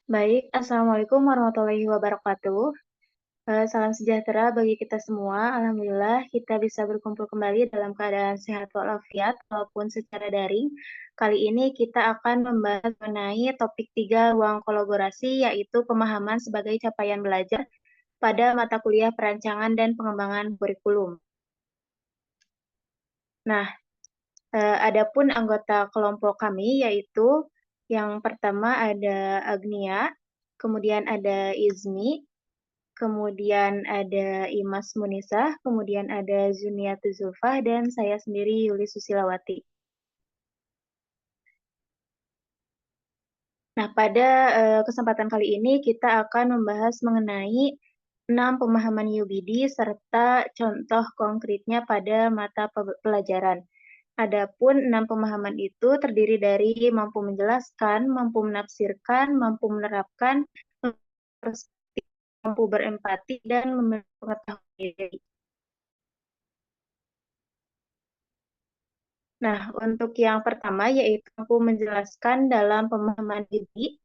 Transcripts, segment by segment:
Baik, Assalamualaikum warahmatullahi wabarakatuh. Salam sejahtera bagi kita semua. Alhamdulillah kita bisa berkumpul kembali dalam keadaan sehat walafiat walaupun secara daring. Kali ini kita akan membahas mengenai topik 3 ruang kolaborasi, yaitu pemahaman sebagai capaian belajar pada mata kuliah perancangan dan pengembangan kurikulum. Nah, adapun anggota kelompok kami yaitu yang pertama ada Agnia, kemudian ada Izmi, kemudian ada Imas Munisah, kemudian ada Zuniati Zulfah, dan saya sendiri Yuli Susilawati. Nah, pada kesempatan kali ini kita akan membahas mengenai 6 pemahaman UBD serta contoh konkretnya pada mata pelajaran. Adapun 6 pemahaman itu terdiri dari mampu menjelaskan, mampu menafsirkan, mampu menerapkan, mampu berempati, dan memiliki pengetahuan diri. Nah, untuk yang pertama yaitu mampu menjelaskan dalam pemahaman didik.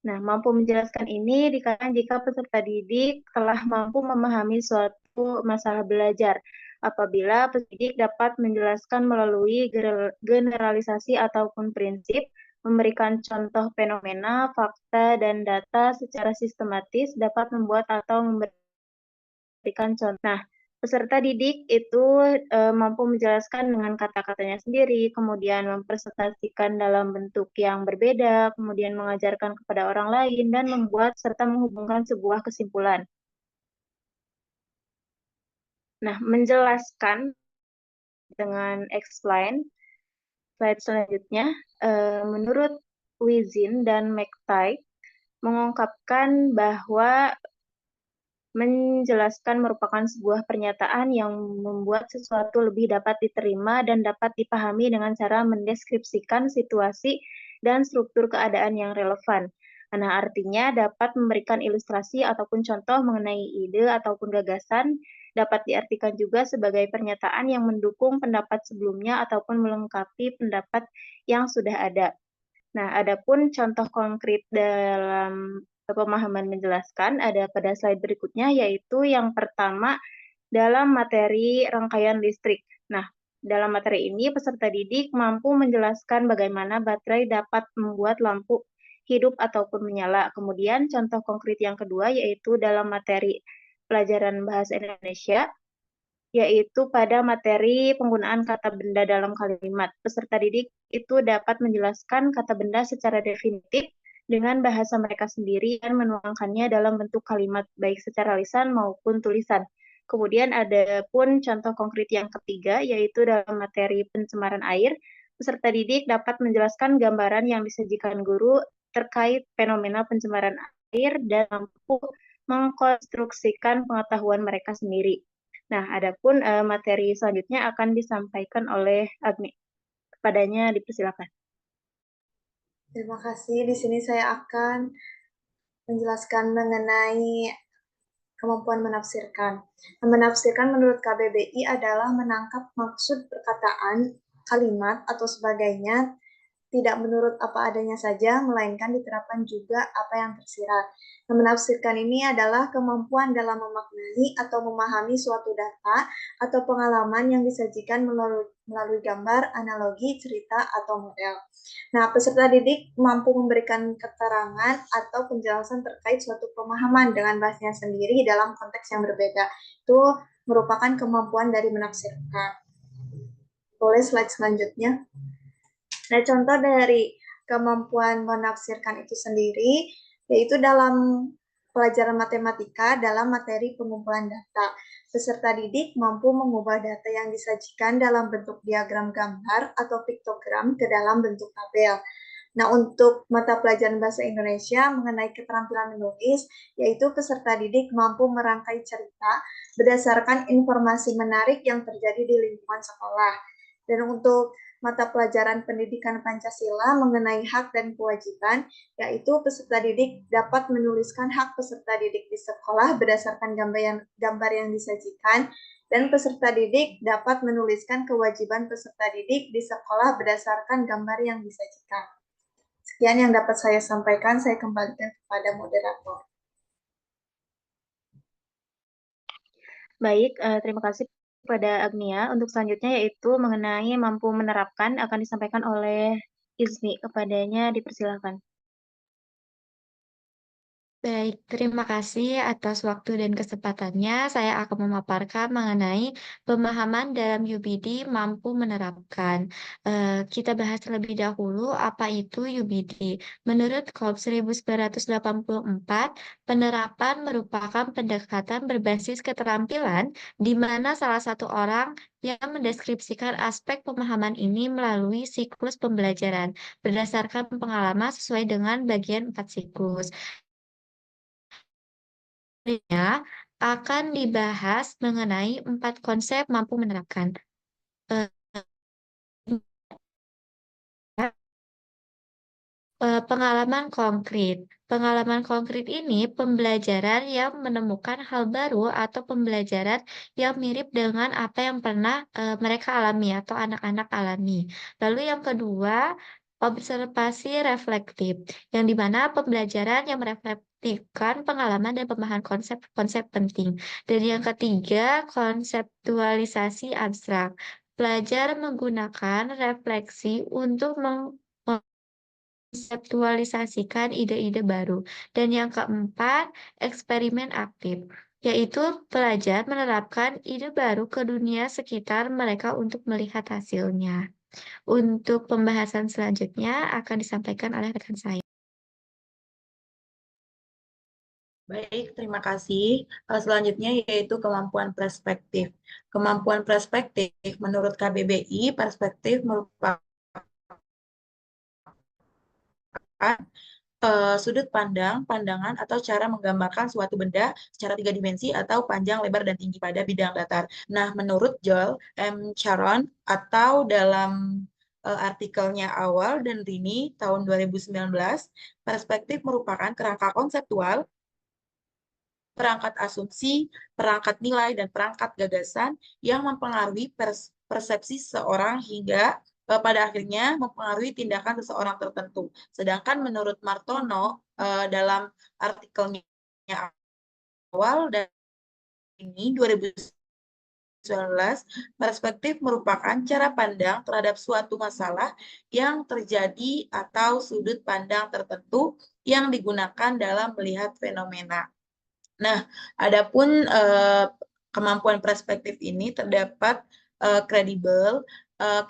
Nah, mampu menjelaskan ini dikatakan jika peserta didik telah mampu memahami suatu masalah belajar. Apabila pendidik dapat menjelaskan melalui generalisasi ataupun prinsip, memberikan contoh fenomena, fakta, dan data secara sistematis, dapat membuat atau memberikan contoh. Nah, peserta didik itu mampu menjelaskan dengan kata-katanya sendiri, kemudian mempresentasikan dalam bentuk yang berbeda, kemudian mengajarkan kepada orang lain, dan membuat serta menghubungkan sebuah kesimpulan. Nah, menjelaskan dengan explain, slide selanjutnya, menurut Wizin dan McTighe, mengungkapkan bahwa menjelaskan merupakan sebuah pernyataan yang membuat sesuatu lebih dapat diterima dan dapat dipahami dengan cara mendeskripsikan situasi dan struktur keadaan yang relevan. Nah, artinya dapat memberikan ilustrasi ataupun contoh mengenai ide ataupun gagasan, dapat diartikan juga sebagai pernyataan yang mendukung pendapat sebelumnya ataupun melengkapi pendapat yang sudah ada. Nah, adapun contoh konkret dalam pemahaman menjelaskan ada pada slide berikutnya, yaitu yang pertama dalam materi rangkaian listrik. Nah, dalam materi ini peserta didik mampu menjelaskan bagaimana baterai dapat membuat lampu hidup ataupun menyala. Kemudian contoh konkret yang kedua yaitu dalam materi pelajaran bahasa Indonesia, yaitu pada materi penggunaan kata benda dalam kalimat. Peserta didik itu dapat menjelaskan kata benda secara definitif dengan bahasa mereka sendiri dan menuangkannya dalam bentuk kalimat, baik secara lisan maupun tulisan. Kemudian ada pun contoh konkret yang ketiga, yaitu dalam materi pencemaran air, peserta didik dapat menjelaskan gambaran yang disajikan guru terkait fenomena pencemaran air dan mampu mengkonstruksikan pengetahuan mereka sendiri. Nah, adapun materi selanjutnya akan disampaikan oleh Agni. Kepadanya dipersilakan. Terima kasih. Di sini saya akan menjelaskan mengenai kemampuan menafsirkan. Menafsirkan menurut KBBI adalah menangkap maksud perkataan, kalimat, atau sebagainya tidak menurut apa adanya saja, melainkan diterapkan juga apa yang tersirat. Menafsirkan ini adalah kemampuan dalam memaknai atau memahami suatu data atau pengalaman yang disajikan melalui gambar, analogi, cerita, atau model. Nah, peserta didik mampu memberikan keterangan atau penjelasan terkait suatu pemahaman dengan bahasanya sendiri dalam konteks yang berbeda. Itu merupakan kemampuan dari menafsirkan. Boleh slide selanjutnya. Nah, contoh dari kemampuan menafsirkan itu sendiri, yaitu dalam pelajaran matematika dalam materi pengumpulan data. Peserta didik mampu mengubah data yang disajikan dalam bentuk diagram gambar atau piktogram ke dalam bentuk tabel. Nah, untuk mata pelajaran bahasa Indonesia mengenai keterampilan menulis, yaitu peserta didik mampu merangkai cerita berdasarkan informasi menarik yang terjadi di lingkungan sekolah. Dan untuk mata pelajaran pendidikan Pancasila mengenai hak dan kewajiban, yaitu peserta didik dapat menuliskan hak peserta didik di sekolah berdasarkan gambar yang disajikan, dan peserta didik dapat menuliskan kewajiban peserta didik di sekolah berdasarkan gambar yang disajikan. Sekian yang dapat saya sampaikan, saya kembalikan kepada moderator. Baik, terima kasih kepada Agnia. Untuk selanjutnya yaitu mengenai mampu menerapkan akan disampaikan oleh Izmi. Kepadanya dipersilakan. Baik, terima kasih atas waktu dan kesempatannya. Saya akan memaparkan mengenai pemahaman dalam UBD mampu menerapkan. Kita bahas terlebih dahulu apa itu UBD. Menurut KOP 1984, penerapan merupakan pendekatan berbasis keterampilan di mana salah satu orang yang mendeskripsikan aspek pemahaman ini melalui siklus pembelajaran berdasarkan pengalaman sesuai dengan bagian 4 siklus. Selanjutnya akan dibahas mengenai 4 konsep mampu menerapkan. Eh, Pengalaman konkret. Pengalaman konkret ini pembelajaran yang menemukan hal baru atau pembelajaran yang mirip dengan apa yang pernah mereka alami atau anak-anak alami. Lalu yang kedua, observasi reflektif, yang dimana pembelajaran yang merefleksikan pengalaman dan pemahaman konsep-konsep penting. Dan yang ketiga, konseptualisasi abstrak. Pelajar menggunakan refleksi untuk konseptualisasikan ide-ide baru. Dan yang keempat, eksperimen aktif, yaitu pelajar menerapkan ide baru ke dunia sekitar mereka untuk melihat hasilnya. Untuk pembahasan selanjutnya akan disampaikan oleh rekan saya. Baik, terima kasih. Selanjutnya yaitu kemampuan perspektif. Kemampuan perspektif menurut KBBI, perspektif merupakan sudut pandang, pandangan, atau cara menggambarkan suatu benda secara 3 dimensi atau panjang, lebar, dan tinggi pada bidang datar. Nah, menurut Joel M. Charon atau dalam artikelnya Awal dan Rini tahun 2019, perspektif merupakan kerangka konseptual, perangkat asumsi, perangkat nilai, dan perangkat gagasan yang mempengaruhi persepsi seseorang hingga pada akhirnya mempengaruhi tindakan seseorang tertentu. Sedangkan menurut Martono dalam artikelnya Awal dan ini 2019, perspektif merupakan cara pandang terhadap suatu masalah yang terjadi atau sudut pandang tertentu yang digunakan dalam melihat fenomena. Nah, adapun kemampuan perspektif ini terdapat kredibel.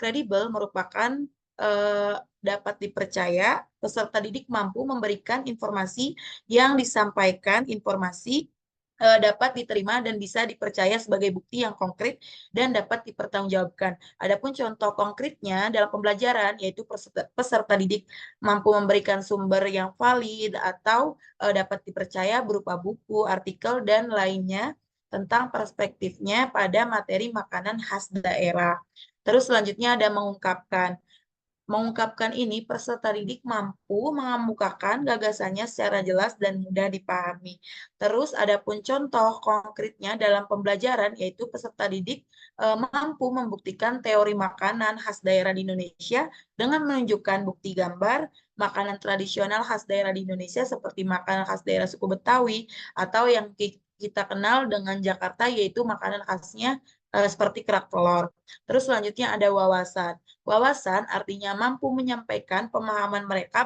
Kredibel merupakan dapat dipercaya, peserta didik mampu memberikan informasi yang disampaikan, informasi dapat diterima dan bisa dipercaya sebagai bukti yang konkret dan dapat dipertanggungjawabkan. Adapun contoh konkretnya dalam pembelajaran yaitu peserta didik mampu memberikan sumber yang valid atau dapat dipercaya berupa buku, artikel, dan lainnya tentang perspektifnya pada materi makanan khas daerah. Terus selanjutnya ada mengungkapkan. Mengungkapkan ini, peserta didik mampu mengemukakan gagasannya secara jelas dan mudah dipahami. Terus, adapun contoh konkretnya dalam pembelajaran, yaitu peserta didik mampu membuktikan teori makanan khas daerah di Indonesia dengan menunjukkan bukti gambar makanan tradisional khas daerah di Indonesia seperti makanan khas daerah suku Betawi atau yang kita kenal dengan Jakarta, yaitu makanan khasnya seperti kerak telur. Terus selanjutnya ada wawasan. Wawasan artinya mampu menyampaikan pemahaman mereka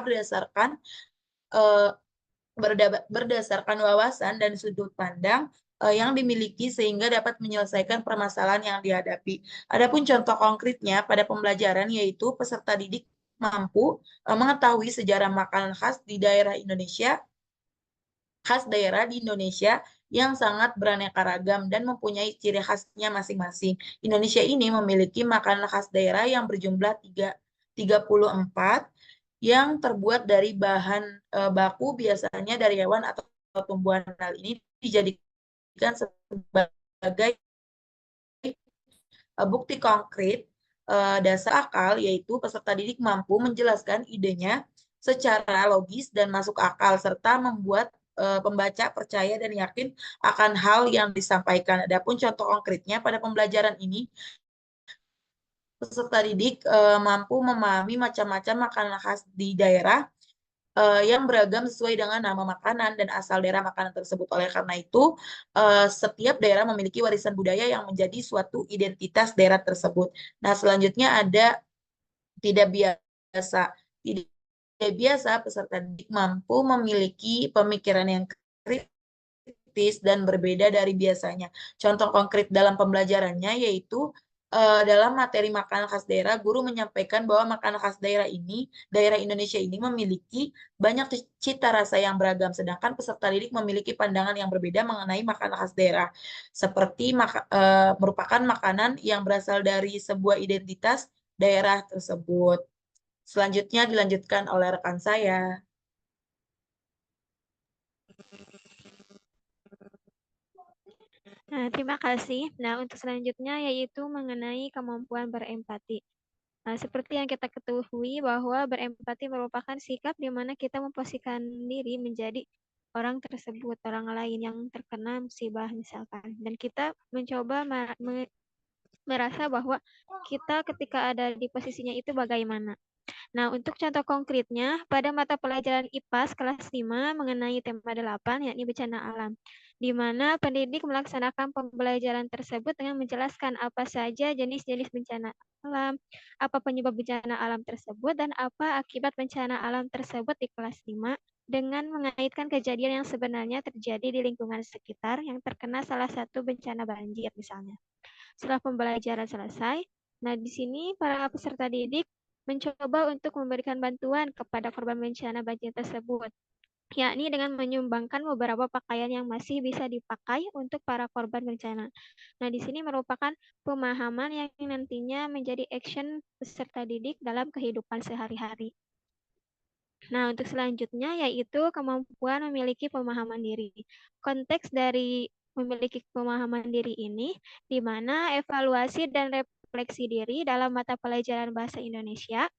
berdasarkan wawasan dan sudut pandang yang dimiliki sehingga dapat menyelesaikan permasalahan yang dihadapi. Adapun contoh konkretnya pada pembelajaran yaitu peserta didik mampu mengetahui sejarah makanan khas daerah di Indonesia yang sangat beraneka ragam dan mempunyai ciri khasnya masing-masing. Indonesia ini memiliki makanan khas daerah yang berjumlah 34 yang terbuat dari bahan baku biasanya dari hewan atau tumbuhan. Hal ini dijadikan sebagai bukti konkret dasar akal, yaitu peserta didik mampu menjelaskan idenya secara logis dan masuk akal, serta membuat pembaca percaya dan yakin akan hal yang disampaikan. Adapun contoh konkretnya pada pembelajaran ini, peserta didik mampu memahami macam-macam makanan khas di daerah yang beragam sesuai dengan nama makanan dan asal daerah makanan tersebut. Oleh karena itu, setiap daerah memiliki warisan budaya yang menjadi suatu identitas daerah tersebut. Nah, selanjutnya ada tidak biasa. Tidak biasa, peserta didik mampu memiliki pemikiran yang kritis dan berbeda dari biasanya. Contoh konkret dalam pembelajarannya yaitu dalam materi makanan khas daerah, guru menyampaikan bahwa makanan khas daerah Indonesia ini memiliki banyak cita rasa yang beragam, sedangkan peserta didik memiliki pandangan yang berbeda mengenai makanan khas daerah, seperti merupakan makanan yang berasal dari sebuah identitas daerah tersebut. Selanjutnya dilanjutkan oleh rekan saya. Nah, terima kasih. Nah, untuk selanjutnya yaitu mengenai kemampuan berempati. Nah, seperti yang kita ketahui bahwa berempati merupakan sikap di mana kita memposisikan diri menjadi orang tersebut, orang lain yang terkena musibah misalkan. Dan kita mencoba merasa bahwa kita ketika ada di posisinya itu bagaimana. Nah, untuk contoh konkretnya, pada mata pelajaran IPAS kelas 5 mengenai tema 8, yakni bencana alam, di mana pendidik melaksanakan pembelajaran tersebut dengan menjelaskan apa saja jenis-jenis bencana alam, apa penyebab bencana alam tersebut, dan apa akibat bencana alam tersebut di kelas 5, dengan mengaitkan kejadian yang sebenarnya terjadi di lingkungan sekitar yang terkena salah satu bencana banjir misalnya. Setelah pembelajaran selesai, nah di sini para peserta didik mencoba untuk memberikan bantuan kepada korban bencana banjir tersebut, yakni dengan menyumbangkan beberapa pakaian yang masih bisa dipakai untuk para korban bencana. Nah, di sini merupakan pemahaman yang nantinya menjadi action peserta didik dalam kehidupan sehari-hari. Nah, untuk selanjutnya yaitu kemampuan memiliki pemahaman diri. Konteks dari memiliki pemahaman diri ini, di mana evaluasi dan refleksi diri dalam mata pelajaran bahasa Indonesia,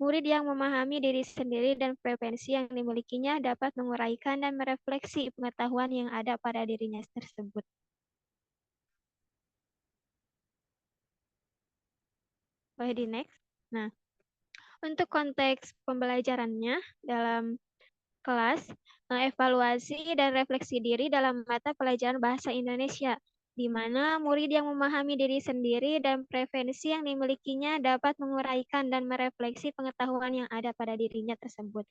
murid yang memahami diri sendiri dan preferensi yang dimilikinya dapat menguraikan dan merefleksi pengetahuan yang ada pada dirinya tersebut. Boleh di next. Nah, untuk konteks pembelajarannya dalam kelas, evaluasi dan refleksi diri dalam mata pelajaran bahasa Indonesia, di mana murid yang memahami diri sendiri dan preferensi yang dimilikinya dapat menguraikan dan merefleksi pengetahuan yang ada pada dirinya tersebut.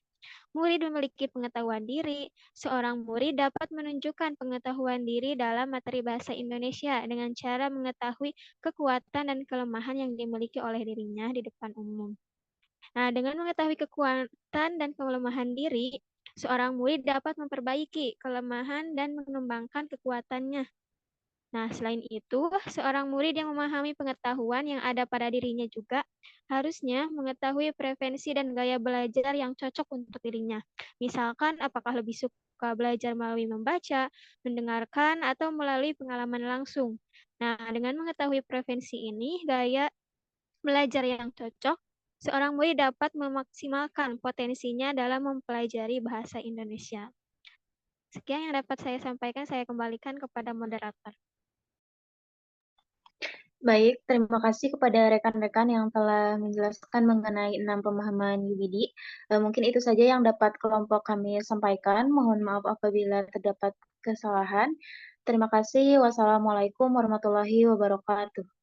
Murid memiliki pengetahuan diri. Seorang murid dapat menunjukkan pengetahuan diri dalam materi bahasa Indonesia dengan cara mengetahui kekuatan dan kelemahan yang dimiliki oleh dirinya di depan umum. Nah, dengan mengetahui kekuatan dan kelemahan diri, seorang murid dapat memperbaiki kelemahan dan mengembangkan kekuatannya. Nah, selain itu, seorang murid yang memahami pengetahuan yang ada pada dirinya juga harusnya mengetahui preferensi dan gaya belajar yang cocok untuk dirinya. Misalkan, apakah lebih suka belajar melalui membaca, mendengarkan, atau melalui pengalaman langsung. Nah, dengan mengetahui preferensi ini, gaya belajar yang cocok, seorang murid dapat memaksimalkan potensinya dalam mempelajari bahasa Indonesia. Sekian yang dapat saya sampaikan, saya kembalikan kepada moderator. Baik, terima kasih kepada rekan-rekan yang telah menjelaskan mengenai 6 pemahaman UBD. Mungkin itu saja yang dapat kelompok kami sampaikan. Mohon maaf apabila terdapat kesalahan. Terima kasih. Wassalamualaikum warahmatullahi wabarakatuh.